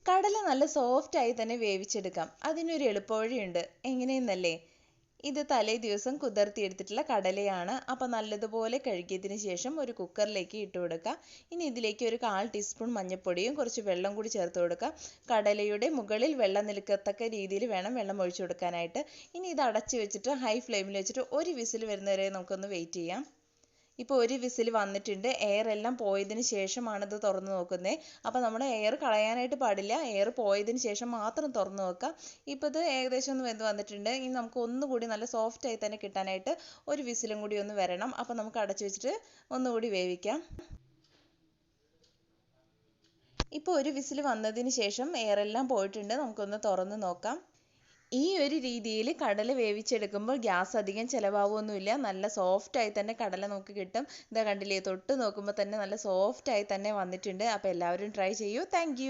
കടല നല്ല സോഫ്റ്റായി തന്നെ വേവിച്ചെടുക്കാം. അതിനൊരു എളുപ്പവഴിയുണ്ട്. എങ്ങനെയെന്നല്ലേ? ഇത് തലേ ദിവസം കുതിർത്തിയെടുത്തിട്ടുള്ള കടലയാണ്. അപ്പോൾ നല്ലതുപോലെ കഴുകിയതിന് ശേഷം ഒരു കുക്കറിലേക്ക് ഇട്ട് കൊടുക്കുക. ഇനി ഇതിലേക്ക് ഒരു 1/4 ടീസ്പൂൺ മഞ്ഞൾപ്പൊടിയും കുറച്ച് വെള്ളം കൂടി ചേർത്ത് കൊടുക്കുക. കടലയുടെ മുകളിൽ വെള്ളം നിൽക്കത്തക്ക രീതിയിൽ വേണം വെള്ളം ഒഴിച്ചു കൊടുക്കാനായിട്ട്. ഇനി ഇത് അടച്ച് വെച്ചിട്ട് ഹൈ ഫ്ലെയിമിൽ വെച്ചിട്ട് ഒരു വിസിൽ വരുന്നവരെ നമുക്കൊന്ന് വെയിറ്റ് ചെയ്യാം. ഇപ്പോൾ ഒരു വിസിൽ വന്നിട്ടുണ്ട്. എയർ എല്ലാം പോയതിന് ശേഷമാണ് ഇത് തുറന്ന് നോക്കുന്നത്. അപ്പോൾ നമ്മൾ എയർ കളയാനായിട്ട് പാടില്ല. എയർ പോയതിന് ശേഷം മാത്രം തുറന്ന് നോക്കുക. ഇപ്പോൾ ഇത് ഏകദേശം ഒന്ന് വെന്ത് വന്നിട്ടുണ്ട്. ഇനി നമുക്ക് ഒന്നുകൂടി നല്ല സോഫ്റ്റായി തന്നെ കിട്ടാനായിട്ട് ഒരു വിസിലും കൂടി ഒന്ന് വരണം. അപ്പോൾ നമുക്ക് അടച്ചു വെച്ചിട്ട് ഒന്നുകൂടി വേവിക്കാം. ഇപ്പോൾ ഒരു വിസിൽ വന്നതിന് ശേഷം എയർ എല്ലാം പോയിട്ടുണ്ട്. നമുക്കൊന്ന് തുറന്ന് നോക്കാം. ഈ ഒരു രീതിയിൽ കടല വേവിച്ചെടുക്കുമ്പോൾ ഗ്യാസ് അധികം ചിലവാകുമൊന്നുമില്ല. നല്ല സോഫ്റ്റായി തന്നെ കടല നമുക്ക് കിട്ടും. ഇതാ കണ്ടില്ലേ, തൊട്ട് നോക്കുമ്പോൾ തന്നെ നല്ല സോഫ്റ്റായി തന്നെ വന്നിട്ടുണ്ട്. അപ്പോൾ എല്ലാവരും ട്രൈ ചെയ്യൂ. താങ്ക്